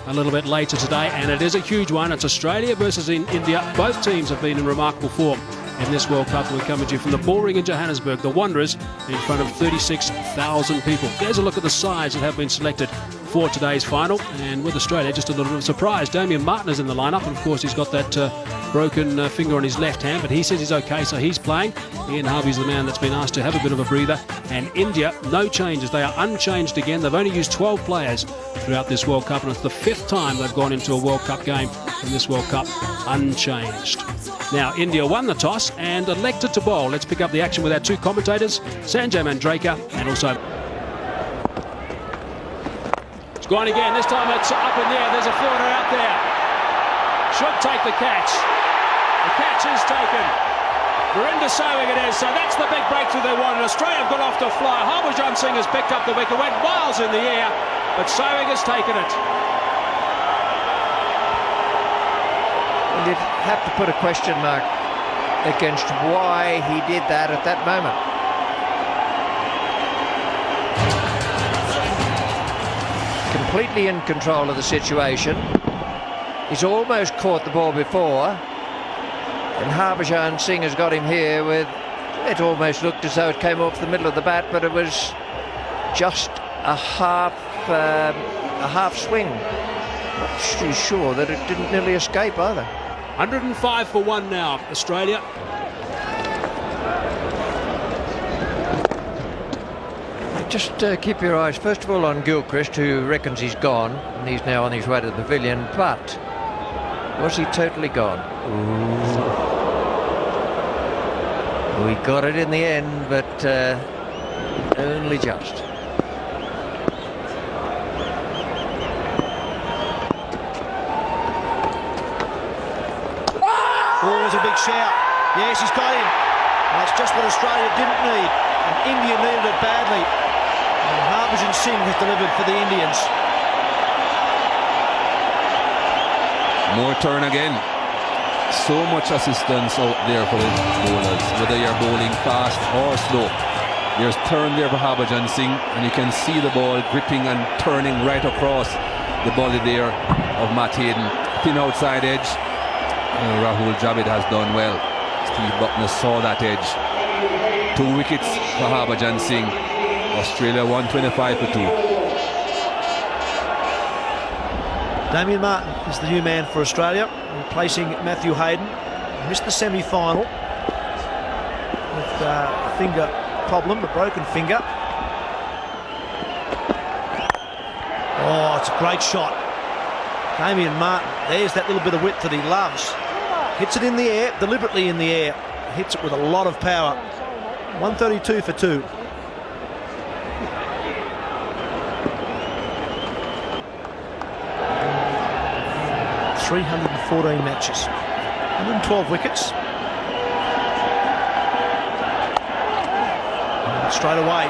a little bit later today, and it is a huge one. It's Australia versus India. Both teams have been in remarkable form in this World Cup. We're coming to you from the Bullring in Johannesburg, the Wanderers, in front of 36,000 people. There's a look at the sides that have been selected for today's final, and with Australia, just a little bit of a surprise. Damien Martin is in the lineup, and of course he's got that broken finger on his left hand, but he says he's okay, so he's playing. Ian Harvey's the man that's been asked to have a bit of a breather. And India, no changes. They are unchanged again. They've only used 12 players throughout this World Cup, and it's the 5th time they've gone into a World Cup game in this World Cup unchanged. Now, India won the toss and elected to bowl. Let's pick up the action with our two commentators, Sanjay Mandraker and also... It's gone again. This time it's up in the air. There's a fielder out there. Should take the catch. The catch is taken. Verinder Sehwag it is. So that's the big breakthrough they wanted. Australia have got off to fly. Harbhajan Singh has picked up the wicket. Went miles in the air, but Sehwag has taken it. And you'd have to put a question mark against why he did that at that moment. Completely in control of the situation. He's almost caught the ball before, and Harbhajan Singh has got him here with, it almost looked as though it came off the middle of the bat, but it was just a half swing. Not too sure that it didn't nearly escape either. 105 for 1 now, Australia. Just keep your eyes first of all on Gilchrist, who reckons he's gone, and he's now on his way to the pavilion, but was he totally gone? Ooh. We got it in the end, but only just. Oh, there's a big shout. Yes, he's got him. That's just what Australia didn't need, and India needed it badly. And Harbhajan Singh has delivered for the Indians. More turn again. So much assistance out there for the bowlers, whether you're bowling fast or slow. There's turn there for Harbhajan Singh, and you can see the ball gripping and turning right across the body there of Matt Hayden. Thin outside edge. And Rahul Dravid has done well. Steve Buckner saw that edge. 2 wickets for Harbhajan Singh. Australia 125 for 2. Damien Martin is the new man for Australia, replacing Matthew Hayden. Missed the semi-final with a finger problem, a broken finger. Oh, it's a great shot. Damien Martin, there's that little bit of width that he loves. Hits it in the air, deliberately in the air. Hits it with a lot of power. 132 for 2. ...314 matches, 112 wickets. And straight away,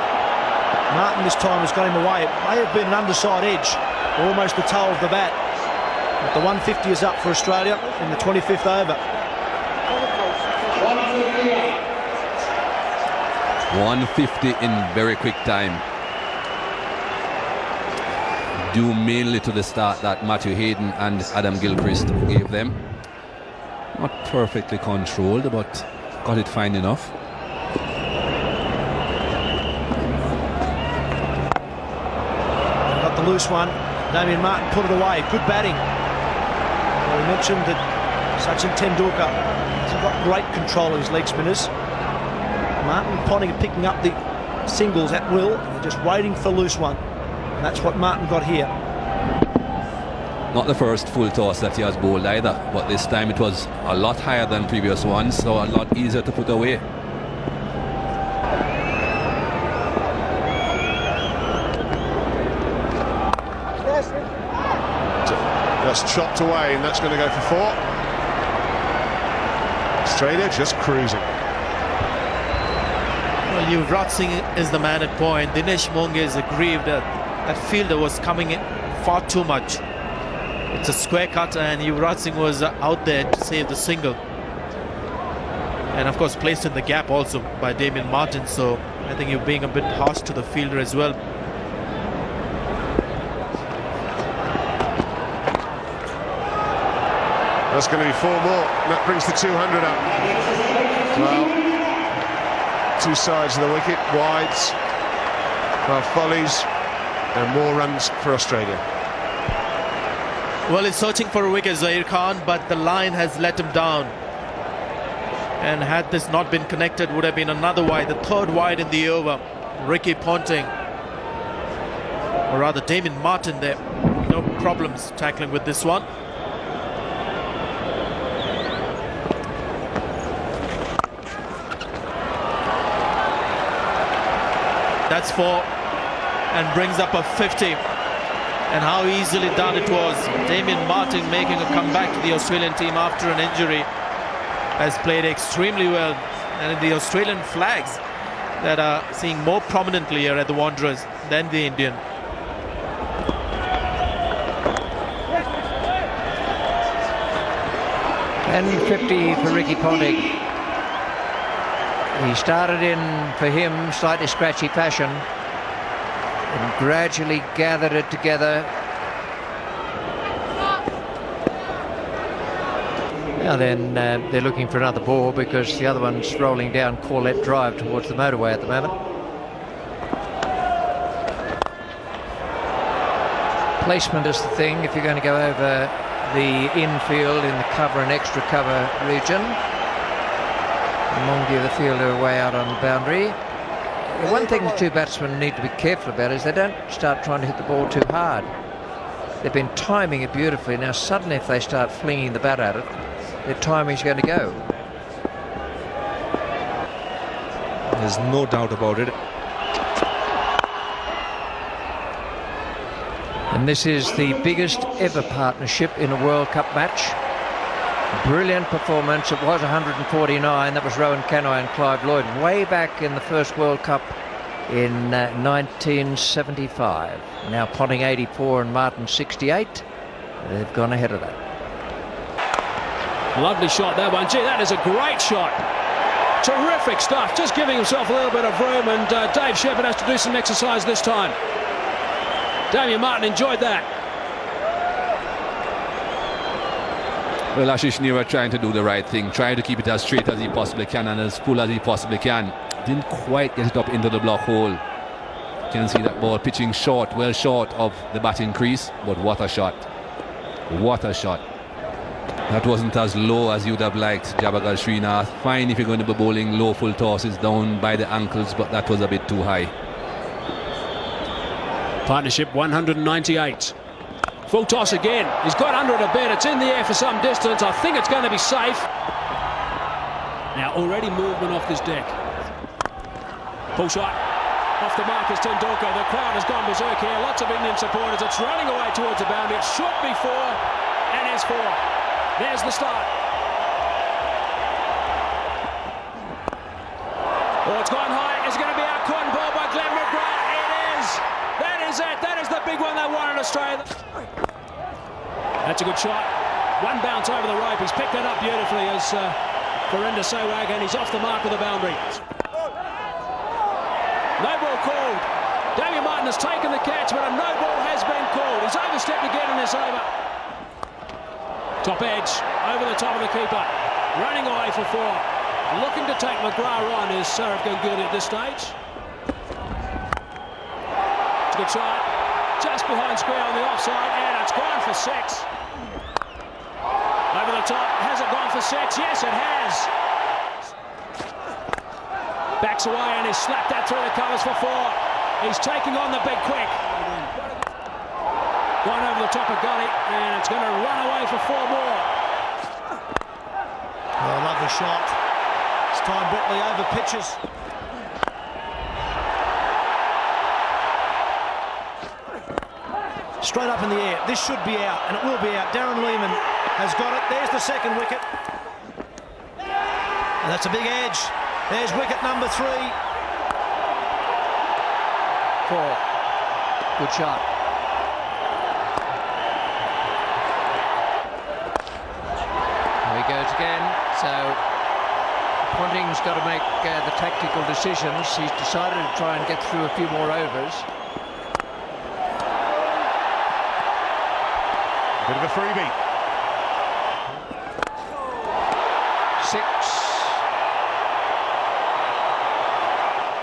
Martin this time has got him away. It may have been an underside edge, or almost the toe of the bat. But the 150 is up for Australia in the 25th over. 150 in very quick time. Due mainly to the start that Matthew Hayden and Adam Gilchrist gave them. Not perfectly controlled, but got it fine enough. Got the loose one. Damien Martin put it away. Good batting. Well, we mentioned that Sachin Tendulkar hasn't got great control of his leg spinners. Martin Ponting picking up the singles at will, and just waiting for loose one. And that's what Martin got here. Not the first full toss that he has bowled either, but this time it was a lot higher than previous ones, so a lot easier to put away. Just chopped away, and that's going to go for 4. Australia just cruising. Well, Yuvraj Singh is the man at point. Dinesh Monge is aggrieved that that fielder was coming in far too much. It's a square cut, and Yuvraj Singh was out there to save the single. And of course placed in the gap also by Damien Martin, so I think you're being a bit harsh to the fielder as well. That's going to be 4 more. And that brings the 200 up. Well, two sides of the wicket, wides, volleys, and more runs for Australia. Well, he's searching for a wicket, Zair Khan, but the line has let him down. And had this not been connected, would have been another wide, the third wide in the over. Ricky Ponting, or rather Damien Martin there, no problems tackling with this one. That's 4 and brings up a 50. And how easily done it was. Damien Martin making a comeback to the Australian team after an injury has played extremely well. And in the Australian flags that are seen more prominently here at the Wanderers than the Indian. And 50 for Ricky Ponting. He started in, for him, slightly scratchy fashion and gradually gathered it together. Now then, they're looking for another ball because the other one's rolling down Corlett Drive towards the motorway at the moment. Placement is the thing if you're going to go over the infield in the cover and extra cover region. Mongia, the fielder, way out on the boundary. The one thing the two batsmen need to be careful about is they don't start trying to hit the ball too hard. They've been timing it beautifully. Now suddenly if they start flinging the bat at it, their timing's going to go. There's no doubt about it. And this is the biggest ever partnership in a World Cup match. Brilliant performance. It was 149. That was Rowan Canoy and Clive Lloyd way back in the first World Cup in 1975. Now Ponting 84 and Martin 68. They've gone ahead of that. Lovely shot, that one. Gee, that is a great shot. Terrific stuff. Just giving himself a little bit of room, and Dave Shepherd has to do some exercise this time. Damien Martin enjoyed that. Well, Ashish Nira trying to do the right thing, trying to keep it as straight as he possibly can and as full as he possibly can. Didn't quite get it up into the block hole. You can see that ball pitching short, well short of the batting crease, but what a shot. What a shot. That wasn't as low as you'd have liked, Jabagal Srinath. Fine if you're going to be bowling low full tosses down by the ankles, but that was a bit too high. Partnership 198. Full toss again. He's got under it a bit. It's in the air for some distance. I think it's going to be safe. Now already movement off this deck. Pull shot. Off the mark is Tendulkar. The crowd has gone berserk here. Lots of Indian supporters. It's running away towards the boundary. It should be 4 and is 4. There's the start. Oh, it's gone high. It's going to be out. Caught and ball by Glenn McGrath. It is. That is it. That is the big one they won in Australia. That's a good shot. One bounce over the rope. He's picked that up beautifully as Verinder Sehwag, and he's off the mark of the boundary. No ball called. Damien Martin has taken the catch, but a no ball has been called. He's overstepped again in this over. Top edge, over the top of the keeper. Running away for 4. Looking to take McGrath on is Sarif Ganguly at this stage. It's a good shot. Just behind square on the offside, and it's gone for 6. Over the top, has it gone for 6? Yes, it has. Backs away and he's slapped that through the covers for 4. He's taking on the big quick. Gone over the top of Gully, and it's going to run away for 4 more. Oh, lovely shot. It's time Brickley over pitches. Straight up in the air. This should be out, and it will be out. Darren Lehmann has got it. There's the second wicket. And that's a big edge. There's wicket number 3. 4. Good shot. There he goes again. So Ponting's got to make the tactical decisions. He's decided to try and get through a few more overs. Bit of a freebie. 6.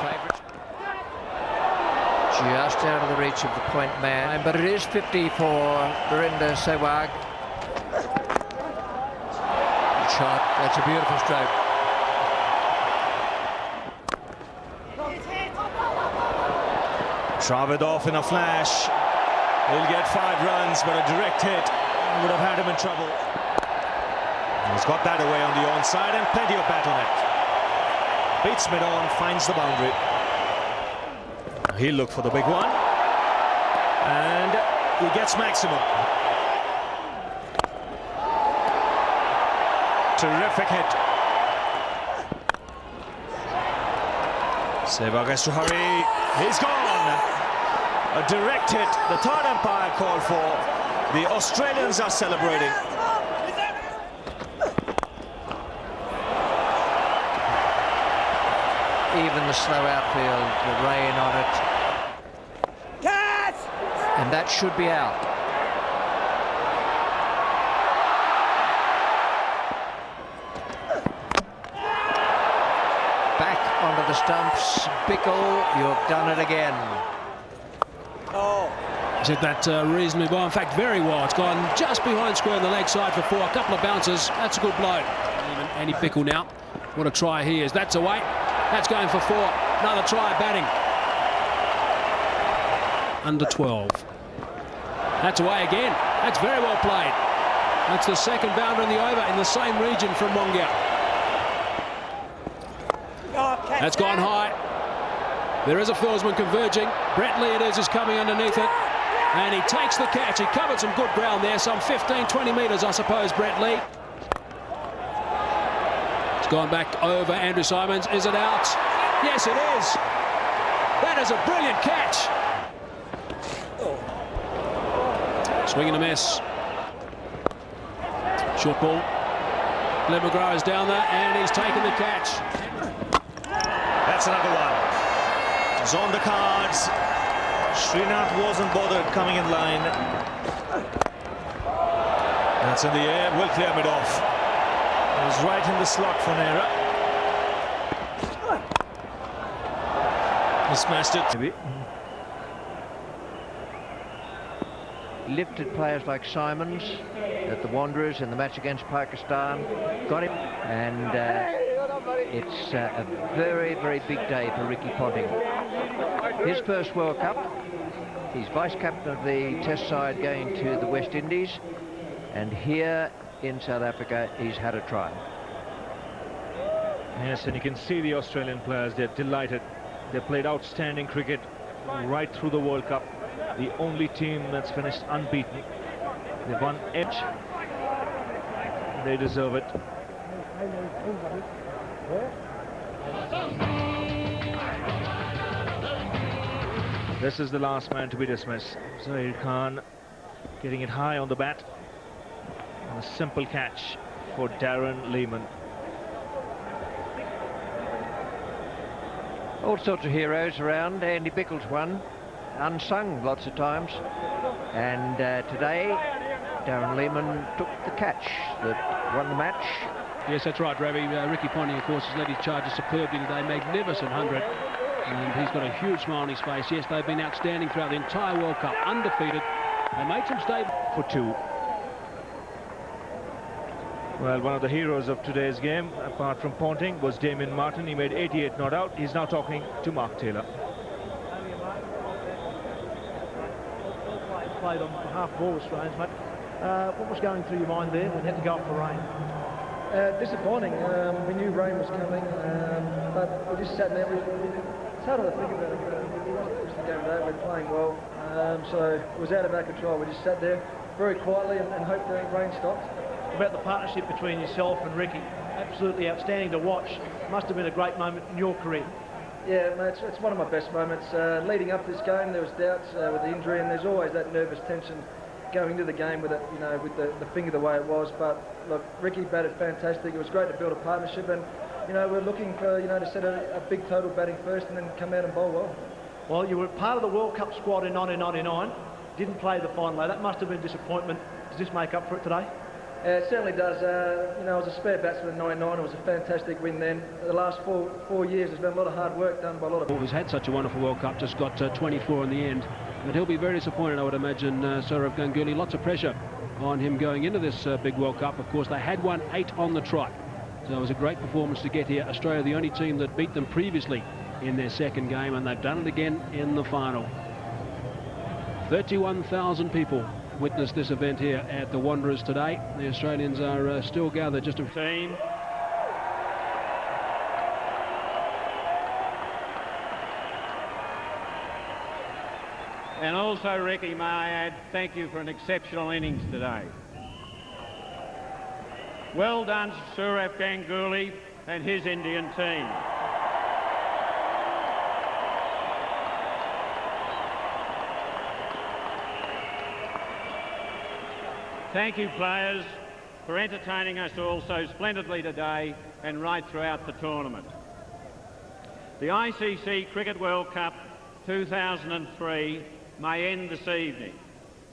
Favourites. Just out of the reach of the point man, but it is 50 for Barinder Sehwag. Good shot. That's a beautiful stroke. Davidoff in a flash. He'll get 5 runs, but a direct hit would have had him in trouble. He's got that away on the onside and plenty of bat on it. Beats mid-on, finds the boundary. He'll look for the big one. And he gets maximum. Terrific hit. Sehwag has to hurry. He's gone. A direct hit. The third umpire called for. The Australians are celebrating. Even the slow outfield, the rain on it. Catch! And that should be out. Back onto the stumps. Bickle, you've done it again. He's hit that reasonably well, in fact very well. It's gone just behind square on the leg side for 4. A couple of bounces. That's a good blow. Even Andy Bickle now. What a try he is. That's away. That's going for 4. Another try batting. Under 12. That's away again. That's very well played. That's the second bounder in the over in the same region from Wongia. That's gone high. There is a fieldsman converging. Brett Lee it is coming underneath it. And he takes the catch. He covered some good ground there. Some 15, 20 metres, I suppose, Brett Lee. It's gone back over Andrew Symonds. Is it out? Yes, it is. That is a brilliant catch. Swing and a miss. Short ball. Glenn McGrath is down there and he's taken the catch. That's another one. It's on the cards. Srinath wasn't bothered coming in line. That's in the air. Will clear mid off. It was right in the slot for Nehra. He smashed it. Maybe. Lifted players like Symonds at the Wanderers in the match against Pakistan. Got him. And it's a very, very big day for Ricky Ponting. His first World Cup. He's vice-captain of the Test side going to the West Indies. And here in South Africa, he's had a try. Yes, and you can see the Australian players, they're delighted. They played outstanding cricket right through the World Cup. The only team that's finished unbeaten. They've won edge. They deserve it. This is the last man to be dismissed. Zahir Khan getting it high on the bat. And a simple catch for Darren Lehmann. All sorts of heroes around. Andy Bickle's one. Unsung lots of times. And today, Darren Lehmann took the catch that won the match. Yes, that's right, Ravi. Ricky Ponting, of course, has led his charges superbly today. Magnificent 100. And he's got a huge smile on his face. Yes, they've been outstanding throughout the entire World Cup. Undefeated. They made some stay For 2. Well, one of the heroes of today's game, apart from Ponting, was Damien Martin. He made 88 not out. He's now talking to Mark Taylor. Played on behalf of all Australians, mate. What was going through your mind there when you had to go up for rain? Disappointing. We knew rain was coming, but we just sat there. It's hard to think about it. It was the game today. We were playing well, so it was out of our control. We just sat there very quietly and hoped the rain stopped. About the partnership between yourself and Ricky, absolutely outstanding to watch. Must have been a great moment in your career. Yeah, mate, it's one of my best moments. Leading up to this game, there was doubts with the injury, and there's always that nervous tension going into the game with it, you know, with the finger the way it was. But look, Ricky batted fantastic. It was great to build a partnership, and you know, we're looking for, you know, to set a big total batting first and then come out and bowl well. Well, you were part of the World Cup squad in 1999. Didn't play the final day. That must have been a disappointment. Does this make up for it today? It certainly does. You know, as a spare batsman in '99, it was a fantastic win then. The last four years, there's been a lot of hard work done by a lot of... Who's had such a wonderful World Cup, just got 24 in the end. But he'll be very disappointed, I would imagine, Sourav Ganguly. Lots of pressure on him going into this big World Cup. Of course, they had won 8 on the trot. So it was a great performance to get here. Australia, the only team that beat them previously in their second game, and they've done it again in the final. 31,000 people witnessed this event here at the Wanderers today. The Australians are still gathered just a team. And also, Ricky, may I add, thank you for an exceptional innings today. Well done, Sourav Ganguly and his Indian team. Thank you, players, for entertaining us all so splendidly today and right throughout the tournament. The ICC Cricket World Cup 2003 may end this evening,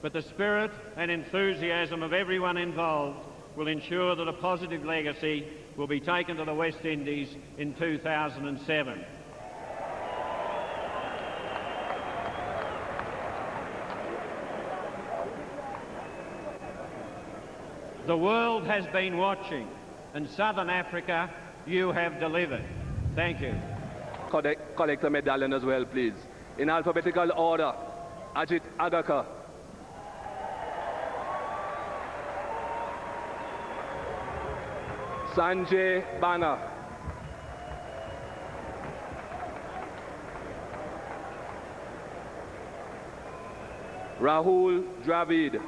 but the spirit and enthusiasm of everyone involved will ensure that a positive legacy will be taken to the West Indies in 2007. The world has been watching, and Southern Africa, you have delivered. Thank you. Collect a medallion as well, please. In alphabetical order, Ajit Agaka. Sanjay Bana. Rahul Dravid.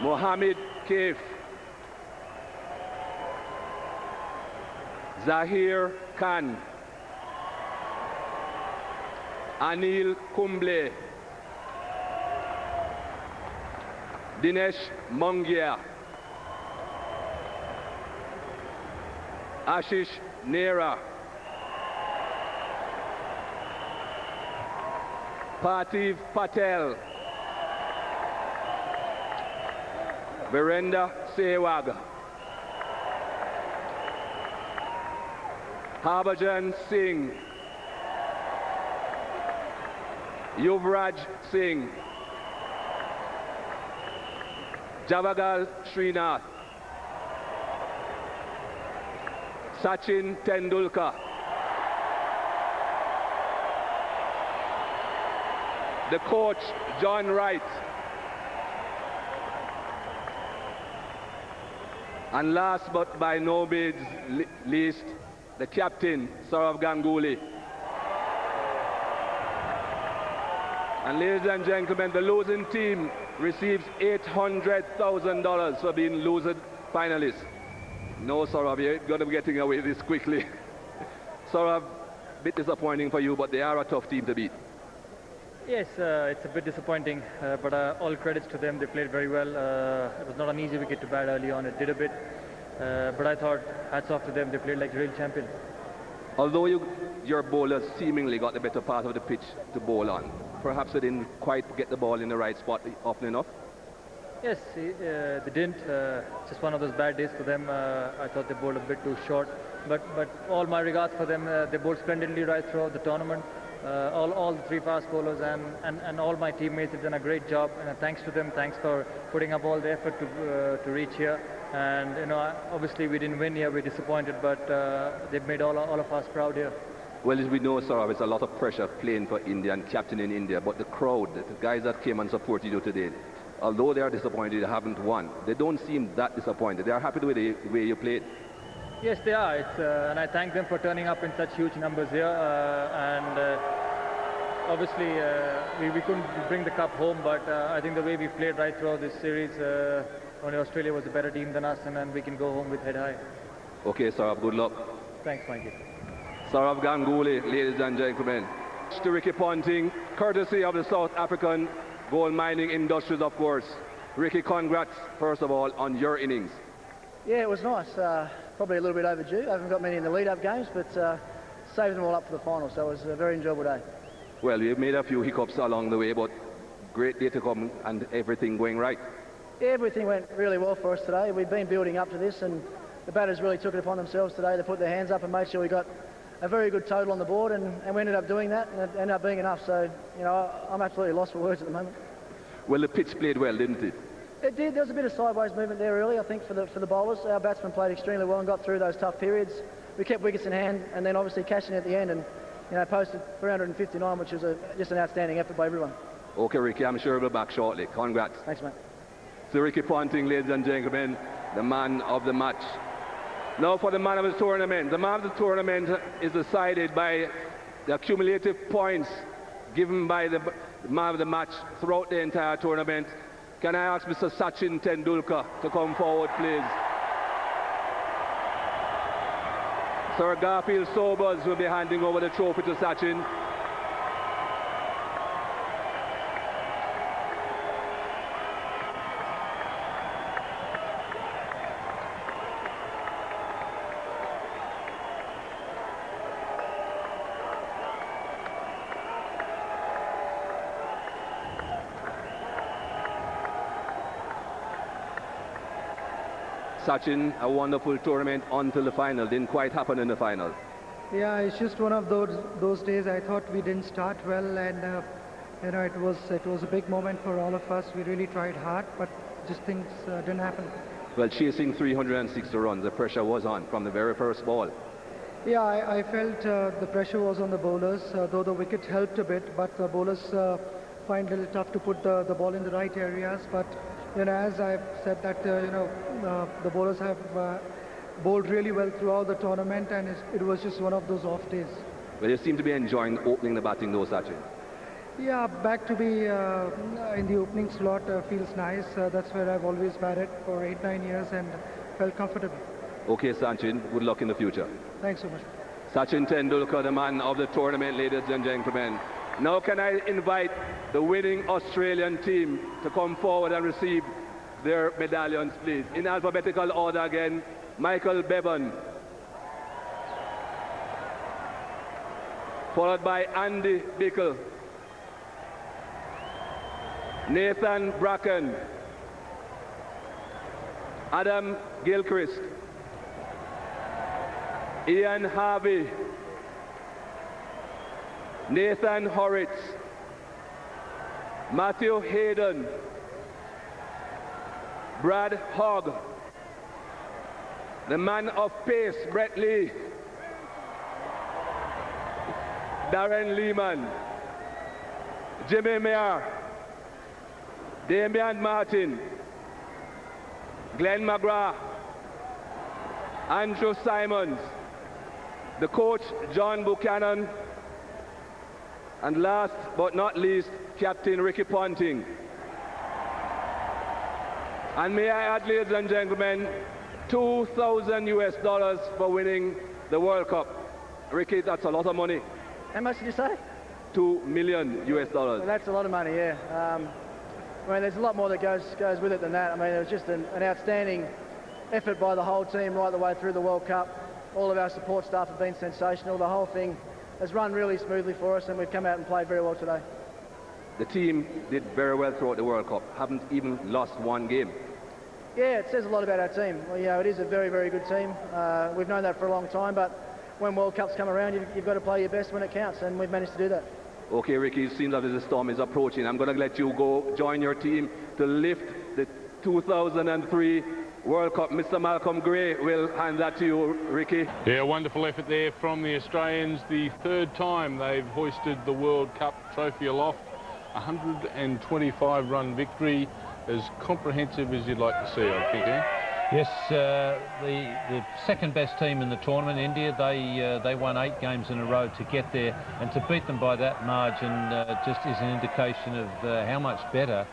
Mohammed Kaif. Zahir Khan. Anil Kumble. Dinesh Mongia. Ashish Nera. Parthiv Patel. Virender Sehwag. Harbhajan Singh. Yuvraj Singh. Javagal Srinath. Sachin Tendulkar. The coach, John Wright. And last but by no means least, the captain, Sourav Ganguly. And ladies and gentlemen, the losing team receives $800,000 for being losing finalists. No, Sourav, you're going to be getting away this quickly. Sourav, a bit disappointing for you, but they are a tough team to beat. Yes, it's a bit disappointing, but all credits to them. They played very well. It was not an easy wicket to bat early on. It did a bit, but I thought hats off to them. They played like real champions. Although your bowlers seemingly got the better part of the pitch to bowl on, perhaps they didn't quite get the ball in the right spot often enough? Yes, they didn't. Just one of those bad days for them. I thought they bowled a bit too short, but all my regards for them. They bowled splendidly right throughout the tournament. All the 3 fast bowlers and all my teammates have done a great job, and thanks to them. Thanks for putting up all the effort to reach here. And you know, obviously we didn't win here. We're disappointed, but they've made all of us proud here. Well, as we know, Sourav, it's a lot of pressure playing for India and captaining India, but the crowd, the guys that came and supported you today, although they are disappointed they haven't won, they don't seem that disappointed. They are happy with the way you played. Yes, they are. And I thank them for turning up in such huge numbers here. Obviously, we couldn't bring the cup home, but I think the way we played right throughout this series, only Australia was a better team than us, and we can go home with head high. Okay, Sourav, good luck. Thanks, Mikey. Sourav Ganguly, ladies and gentlemen. To Ricky Ponting, courtesy of the South African gold mining industries, of course. Ricky, congrats, first of all, on your innings. Yeah, it was nice. Probably a little bit overdue. I haven't got many in the lead-up games, but saved them all up for the final, so it was a very enjoyable day. Well, we've made a few hiccups along the way, but great day to come and everything going right. Everything went really well for us today. We've been building up to this, and the batters really took it upon themselves today to put their hands up and make sure we got a very good total on the board, and we ended up doing that, and it ended up being enough. So, you know, I'm absolutely lost for words at the moment. Well, the pitch played well, didn't it? It did. There was a bit of sideways movement there early, I think, for the bowlers. Our batsmen played extremely well and got through those tough periods. We kept wickets in hand, and then obviously cashing at the end, and posted 359, which was just an outstanding effort by everyone. Okay, Ricky, I'm sure we'll be back shortly. Congrats. Thanks, mate. So Ricky Ponting, ladies and gentlemen, the man of the match. Now for the man of the tournament. The man of the tournament is decided by the cumulative points given by the man of the match throughout the entire tournament. Can I ask Mr. Sachin Tendulkar to come forward, please? Sir Garfield Sobers will be handing over the trophy to Sachin. Sachin, a wonderful tournament until the final. Didn't quite happen in the final. Yeah, it's just one of those days. I thought we didn't start well, and it was a big moment for all of us. We really tried hard, but just things didn't happen. Well, chasing 360 runs, the pressure was on from the very first ball. Yeah, I felt the pressure was on the bowlers, though the wicket helped a bit, but the bowlers find it a little tough to put the ball in the right areas. But as I've said that, the bowlers have bowled really well throughout the tournament, and it was just one of those off days. Well, you seem to be enjoying opening the batting though, Sachin. Yeah, back to be in the opening slot feels nice. That's where I've always batted for 8-9 years and felt comfortable. Okay, Sachin, good luck in the future. Thanks so much. Sachin Tendulkar, the man of the tournament, ladies and gentlemen. Now can I invite the winning Australian team to come forward and receive their medallions, please. In alphabetical order again, Michael Bevan, followed by Andy Bickle, Nathan Bracken, Adam Gilchrist, Ian Harvey, Nathan Horwitz, Matthew Hayden, Brad Hogg, the man of pace, Brett Lee, Darren Lehman, Jimmy Mayer, Damian Martin, Glenn McGrath, Andrew Simons, the coach John Buchanan, and last but not least, Captain Ricky Ponting. And may I add, ladies and gentlemen, $2,000 for winning the World Cup. Ricky, that's a lot of money. How much did you say? $2 million. Well, that's a lot of money, yeah. I mean, there's a lot more that goes with it than that. I mean, it was just an outstanding effort by the whole team right the way through the World Cup. All of our support staff have been sensational. The whole thing has run really smoothly for us, and we've come out and played very well today. The team did very well throughout the World Cup, haven't even lost one game. Yeah, it says a lot about our team. Well, it is a very, very good team. We've known that for a long time, but when World Cups come around, you've got to play your best when it counts, and we've managed to do that. Okay, Ricky, it seems that the storm is approaching. I'm going to let you go join your team to lift the 2003 World Cup. Mr. Malcolm Gray will hand that to you, Ricky. Yeah, wonderful effort there from the Australians. The third time they've hoisted the World Cup trophy aloft. 125 run victory, as comprehensive as you'd like to see, I think, eh? Yes, the second best team in the tournament, India, they won 8 games in a row to get there, and to beat them by that margin just is an indication of how much better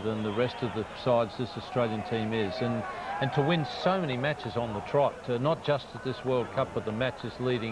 than the rest of the sides this Australian team is, and to win so many matches on the trot, not just at this World Cup, but the matches leading